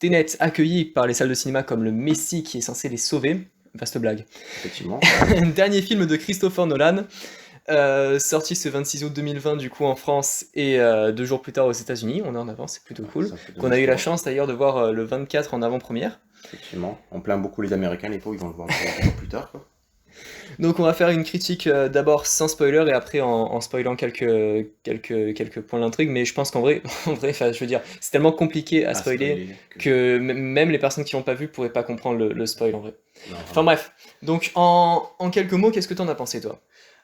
Tenet accueilli par les salles de cinéma comme le Messie qui est censé les sauver. Vaste blague. Effectivement. Dernier film de Christopher Nolan, sorti ce 26 août 2020 du coup en France et 2 jours plus tard aux États-Unis. On est en avance, c'est plutôt Ouais, cool. c'est un peu Qu'on dommage a eu pour la eux. chance d'ailleurs de voir le 24 en avant-première. Effectivement. On plaint beaucoup les Américains, les pauvres, ils vont le voir un peu plus tard, quoi. Donc on va faire une critique d'abord sans spoiler et après en spoilant quelques points de l'intrigue, mais je pense qu'en vrai, en vrai, enfin, je veux dire, c'est tellement compliqué à À spoiler spoiler que. que même les personnes qui l'ont pas vu pourraient pas comprendre le spoil en vrai. Non, Enfin vraiment. bref, donc en quelques mots, qu'est-ce que t'en as pensé toi?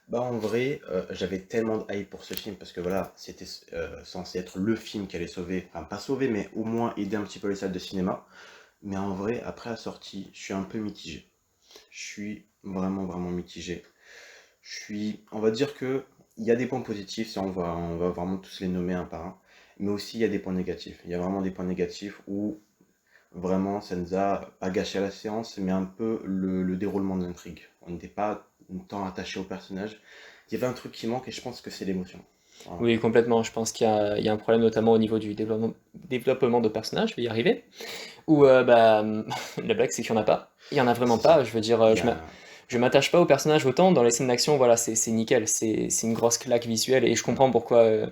Bah en vrai, j'avais tellement de hype pour ce film parce que voilà, c'était censé être le film qui allait sauver, enfin pas sauver, mais au moins aider un petit peu les salles de cinéma. Mais en vrai, après la sortie, je suis un peu mitigé. Je suis vraiment, vraiment mitigé. On va dire que il y a des points positifs, ça on va vraiment tous les nommer un par un. Mais aussi il y a des points négatifs. Il y a vraiment des points négatifs où vraiment ça nous a pas gâché la séance, mais un peu le déroulement de l'intrigue. On n'était pas tant attaché au personnage. Il y avait un truc qui manque et je pense que c'est l'émotion. Voilà. Oui, complètement. Je pense qu'il y a un problème notamment au niveau du développement de personnages, je vais y arriver. Ou bah, la blague c'est qu'il n'y en a pas. Il y en a vraiment C'est pas. ça. Je veux dire, Il y a... je m'attache pas au personnage autant. Dans les scènes d'action, voilà, c'est nickel. C'est une grosse claque visuelle et je comprends pourquoi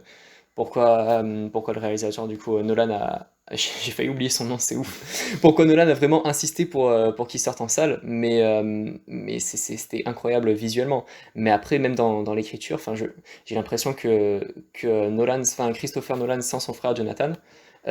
le réalisateur, du coup, Nolan a. J'ai failli oublier son nom, c'est ouf. Pourquoi Nolan a vraiment insisté pour qu'il sorte en salle, mais c'était incroyable visuellement. Mais après, même dans l'écriture, enfin, j'ai l'impression que Nolan, enfin, Christopher Nolan sans son frère Jonathan,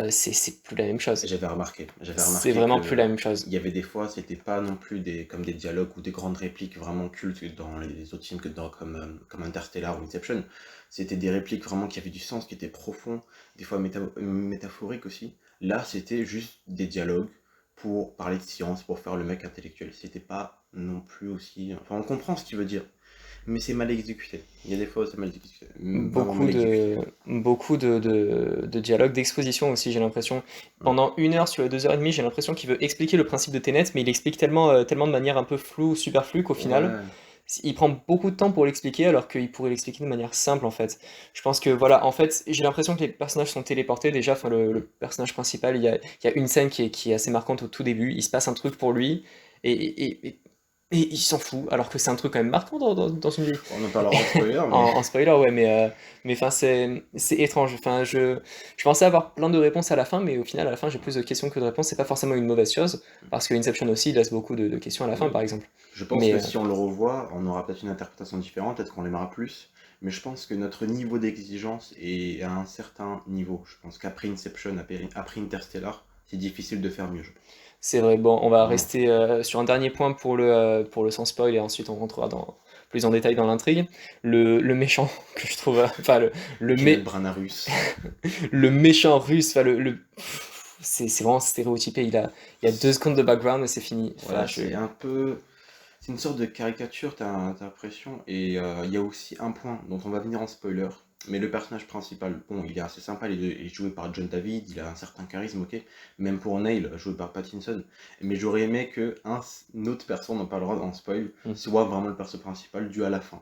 c'est plus la même chose. J'avais C'est remarqué vraiment plus la que même il chose. y avait des fois, c'était pas non plus comme des dialogues ou des grandes répliques vraiment cultes dans les autres films comme Interstellar ou Inception. C'était des répliques vraiment qui avaient du sens, qui étaient profonds, des fois métaphoriques aussi. Là, c'était juste des dialogues pour parler de science, pour faire le mec intellectuel. C'était pas non plus aussi. Enfin, on comprend ce qu'il veut dire, mais c'est mal exécuté. Il y a des fois où c'est mal exécuté. Vraiment Beaucoup mal de, exécuté. beaucoup de dialogues, d'exposition aussi, j'ai l'impression. Ouais. Pendant 1 heure sur les 2 heures et demie, j'ai l'impression qu'il veut expliquer le principe de Tenet, mais il explique tellement de manière un peu floue, superflue, qu'au final, Ouais. il prend beaucoup de temps pour l'expliquer, alors qu'il pourrait l'expliquer de manière simple, en fait. Je pense que, voilà, en fait, j'ai l'impression que les personnages sont téléportés, déjà, enfin, le Mm. personnage principal, il y a une scène qui est assez marquante au tout début, il se passe un truc pour lui, et, et il s'en fout, alors que c'est un truc quand même marquant dans une vie. On en parlera en spoiler, En, mais. en spoiler, ouais, mais enfin, c'est étrange. Enfin, je pensais avoir plein de réponses à la fin, mais au final, à la fin, j'ai plus de questions que de réponses. C'est pas forcément une mauvaise chose, parce que Inception aussi laisse beaucoup de questions à la fin, Oui. par exemple. Je pense Mais que si on le revoit, on aura peut-être une interprétation différente, peut-être qu'on l'aimera plus. Mais je pense que notre niveau d'exigence est à un certain niveau. Je pense qu'après Inception, après Interstellar, c'est difficile de faire mieux, je pense. c'est vrai, bon, on va Vraiment. rester sur un dernier point pour le sans spoil, et ensuite on rentrera plus en détail dans l'intrigue. Le méchant, que je trouve, enfin, le, Kenneth mé- Branagh russe. le méchant russe, enfin, c'est vraiment stéréotypé. Il y a 2 secondes de background et c'est fini. Enfin, Ouais, c'est un peu. C'est une sorte de caricature, t'as l'impression. Et il y a aussi un point dont on va venir en spoiler. Mais le personnage principal, bon, il est assez sympa, il est joué par John David, il a un certain charisme, ok. Même pour Neil, joué par Pattinson. Mais j'aurais aimé que une autre personne, on parlera en spoil, hmm. soit vraiment le perso principal dû à la fin.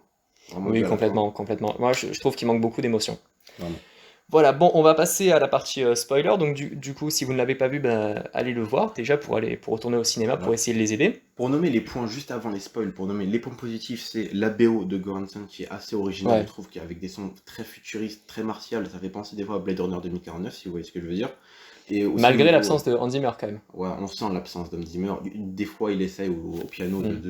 Vraiment Oui, dû à la fin. complètement, complètement. Moi, je trouve qu'il manque beaucoup d'émotion. Vraiment. Voilà, bon, on va passer à la partie spoiler. Donc, du coup, si vous ne l'avez pas vu, ben, allez le voir déjà pour retourner au cinéma Ouais. pour essayer de les aider. Pour nommer les points juste avant les spoils, pour nommer les points positifs, c'est la BO de Goranson qui est assez originale, je Ouais. trouve, qu'avec des sons très futuristes, très martial, ça fait penser des fois à Blade Runner 2049, si vous voyez ce que je veux dire. Et aussi au Malgré niveau, l'absence de Hans Zimmer quand même. ouais, on sent l'absence d'Hams Zimmer. Des fois, il essaye au piano Hmm.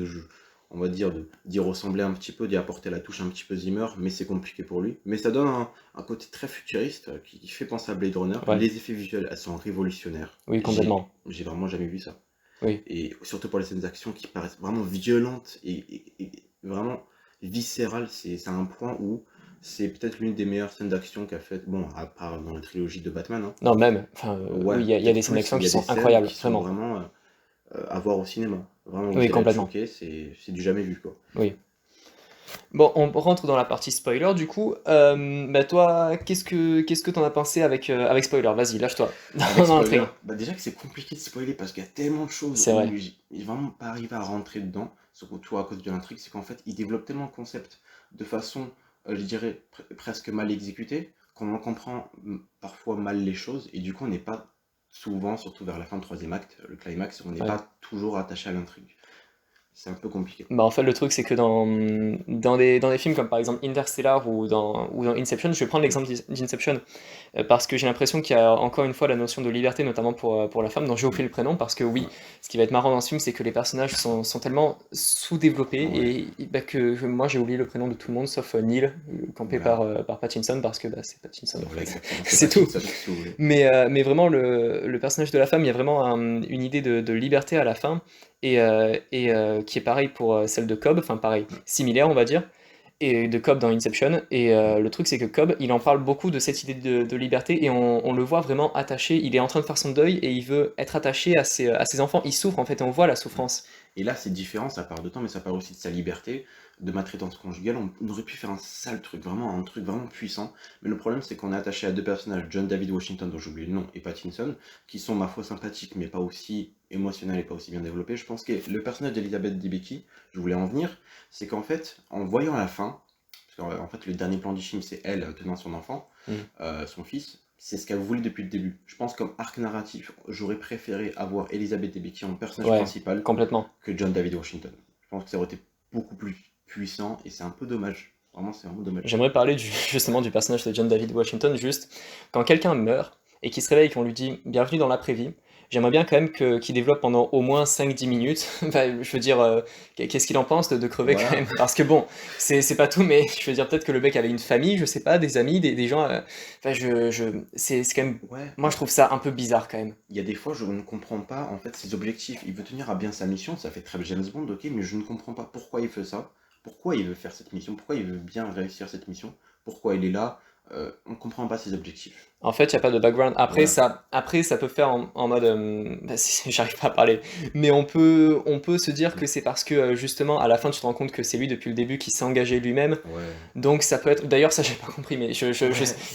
on va dire, d'y ressembler un petit peu, d'y apporter la touche un petit peu Zimmer, mais c'est compliqué pour lui. Mais ça donne un côté très futuriste qui fait penser à Blade Runner. Ouais. Les effets visuels, elles sont révolutionnaires. Oui, complètement. J'ai vraiment jamais vu ça. Oui. Et surtout pour les scènes d'action qui paraissent vraiment violentes et vraiment viscérales, c'est à un point où c'est peut-être l'une des meilleures scènes d'action qu'a fait, bon, à part dans la trilogie de Batman, hein. Non, même. Enfin, Ouais, oui, il y a peut-être des scènes plus, d'action mais il y qui a des sont scènes incroyables, qui sont vraiment. vraiment à voir au cinéma. Vraiment, Oui, vous allez être complètement. choqué, c'est du jamais vu, quoi. Oui. Bon, on rentre dans la partie spoiler du coup. Bah toi, qu'est-ce que t'en as pensé avec spoiler? Vas-y, lâche-toi Avec dans spoiler, l'intrigue. bah déjà que c'est compliqué de spoiler parce qu'il y a tellement de choses C'est où vrai. j'ai vraiment pas arrivé à rentrer dedans, surtout à cause de l'intrigue, c'est qu'en fait, il développe tellement le concept de façon, je dirais, presque mal exécutée, qu'on en comprend parfois mal les choses, et du coup, on n'est pas souvent, surtout vers la fin du troisième acte, le climax, on n'est Ouais. pas toujours attaché à l'intrigue. C'est un peu compliqué. Bah, en fait, le truc, c'est que dans des films comme par exemple Interstellar ou dans Inception, je vais prendre l'exemple d'Inception, parce que j'ai l'impression qu'il y a encore une fois la notion de liberté, notamment pour la femme, dont j'ai oublié le prénom, parce que oui, Ouais. ce qui va être marrant dans ce film, c'est que les personnages sont tellement sous-développés, Ouais. et bah, que moi j'ai oublié le prénom de tout le monde, sauf Neil, campé Voilà. par Pattinson, parce que bah, c'est Pattinson en Voilà, fait, exactement. C'est c'est tout. Pattinson, si vous voulez. Mais vraiment, le personnage de la femme, il y a vraiment une idée de liberté à la fin, et qui est pareil pour celle de Cobb, enfin pareil, Mm. similaire on va dire, et de Cobb dans Inception. Et le truc, c'est que Cobb, il en parle beaucoup de cette idée de liberté, et on le voit vraiment attaché. Il est en train de faire son deuil, et il veut être attaché à ses enfants. Il souffre, en fait, et on voit la souffrance. Et là, c'est différent, ça part de temps, mais ça part aussi de sa liberté, de maltraitance conjugale. On aurait pu faire un sale truc, vraiment un truc vraiment puissant. Mais le problème, c'est qu'on est attaché à deux personnages, John David Washington, dont j'ai oublié le nom, et Pattinson, qui sont, ma foi, sympathiques, mais pas aussi émotionnels et pas aussi bien développés. Je pense que le personnage d'Elizabeth Debicki, je voulais en venir, c'est qu'en fait, en voyant la fin, parce qu'en fait, le dernier plan du film, c'est elle tenant son enfant, Mm. son fils. C'est ce qu'elle voulait depuis le début. Je pense comme arc narratif, j'aurais préféré avoir Elizabeth Debicki en personnage Ouais, principal complètement. que John David Washington. Je pense que ça aurait été beaucoup plus puissant et c'est un peu dommage. Vraiment, c'est vraiment dommage. J'aimerais parler justement du personnage de John David Washington, juste quand quelqu'un meurt et qu'il se réveille et qu'on lui dit bienvenue dans l'après-vie, j'aimerais bien quand même qu'il développe pendant au moins 5-10 minutes. Enfin, je veux dire, qu'est-ce qu'il en pense de crever quand Voilà. même? Parce que bon, c'est pas tout, mais je veux dire, peut-être que le mec avait une famille, je sais pas, des amis, des gens. Enfin, c'est quand même. Ouais, Moi, je trouve ça un peu bizarre quand même. il y a des fois, je ne comprends pas en fait ses objectifs. Il veut tenir à bien sa mission, ça fait très James Bond, ok, mais je ne comprends pas pourquoi il fait ça, pourquoi il veut faire cette mission, pourquoi il veut bien réussir cette mission, pourquoi il est là. On ne comprend pas ses objectifs. En fait, il n'y a pas de background. Après, Voilà. ça peut faire en mode. Bah, j'arrive pas à parler. Mais on peut se dire que c'est parce que, justement, à la fin, tu te rends compte que c'est lui depuis le début qui s'est engagé lui-même. Ouais. Donc, ça peut être. D'ailleurs, ça, j'ai pas compris, mais Ouais.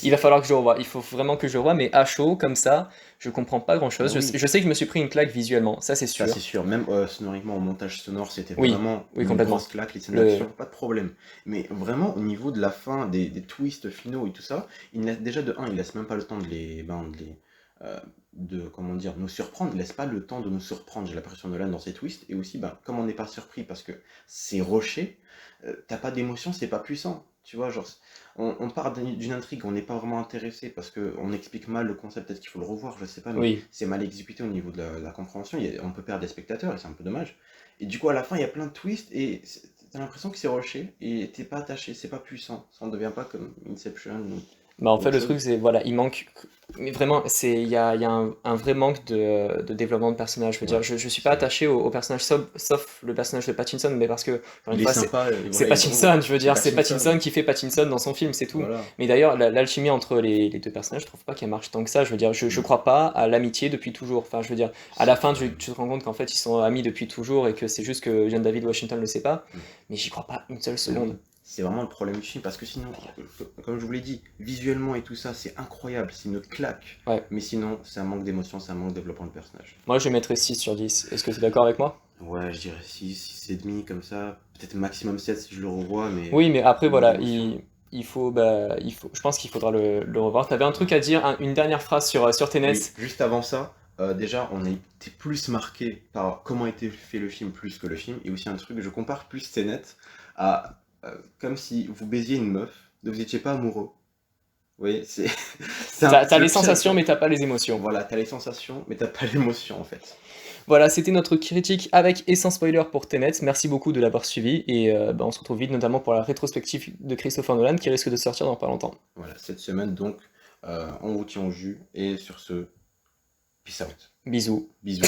il va falloir que je le revoie. Il faut vraiment que je le revoie, mais à chaud, comme ça, je comprends pas grand-chose. Je, sais Oui. je sais que je me suis pris une claque visuellement, ça, c'est Ça, c'est sûr. sûr. Même sonoriquement, au montage sonore, c'était Oui, vraiment oui, une grosse complètement. claque. Les scènes Le... d'action, pas de problème. Mais vraiment, au niveau de la fin, des twists finaux et tout ça, déjà de un, il laisse même pas le temps euh, de comment dire, nous surprendre. Il laisse pas le temps de nous surprendre. J'ai l'impression de Nolan dans ses twists. Et aussi, ben, comme on n'est pas surpris parce que c'est rushé, t'as pas d'émotion, c'est pas puissant. Tu vois, genre, on part d'une intrigue, on n'est pas vraiment intéressé parce qu'on explique mal le concept, peut-être qu'il faut le revoir, je sais pas, mais Oui. c'est mal exécuté au niveau de la compréhension, on peut perdre des spectateurs et c'est un peu dommage. Et du coup, à la fin, il y a plein de twists et t'as l'impression que c'est rushé et t'es pas attaché, c'est pas puissant, ça ne devient pas comme Inception Bah, en ou fait, autre le truc, chose. c'est, voilà, il manque. Mais vraiment, il y a un vrai manque de développement de personnage. Je veux Ouais, dire, je suis pas c'est vrai. attaché au personnage, sauf le personnage de Pattinson, mais parce que, encore une Il est fois, c'est sympa, c'est voilà, il est drôle, Pattinson, je veux c'est dire, c'est Pattinson, Pattinson qui fait Pattinson dans son film, c'est tout. voilà. Mais d'ailleurs, l'alchimie entre les deux personnages, je trouve pas qu'elle marche tant que ça. Je veux dire, je Mm. crois pas à l'amitié depuis toujours. Enfin, je veux dire, à la C'est fin, vrai. tu te rends compte qu'en fait, ils sont amis depuis toujours et que c'est juste que John David Washington le sait pas. Mm. Mais j'y crois pas une seule Mais seconde. oui, c'est vraiment le problème du film, parce que sinon, comme je vous l'ai dit, visuellement et tout ça, c'est incroyable, c'est une claque. Ouais. Mais sinon, c'est un manque d'émotion, c'est un manque de développement de personnage. Moi, je mettrais 6 sur 10. Est-ce que tu es d'accord avec moi? Ouais, je dirais 6, 6 et demi comme ça. Peut-être maximum 7 si je le revois, mais Oui, mais après, au niveau voilà, d'émotion. je pense qu'il faudra le revoir. T'avais un truc à dire, une dernière phrase sur Tenet? Oui, juste avant ça, déjà, on a été plus marqué par comment a été fait le film plus que le film. Et aussi un truc, je compare plus Tenet à comme si vous baisiez une meuf, ne vous étiez pas amoureux. Vous voyez, c'est T'as le les pire sensations, exemple. mais t'as pas les émotions. Voilà, t'as les sensations, mais t'as pas l'émotion en fait. Voilà, c'était notre critique avec et sans spoiler pour Tenet. Merci beaucoup de l'avoir suivi, et bah, on se retrouve vite, notamment pour la rétrospective de Christopher Nolan qui risque de sortir dans pas longtemps. Voilà, cette semaine donc, on vous tient au jus. Et sur ce, peace out. Bisous. Bisous.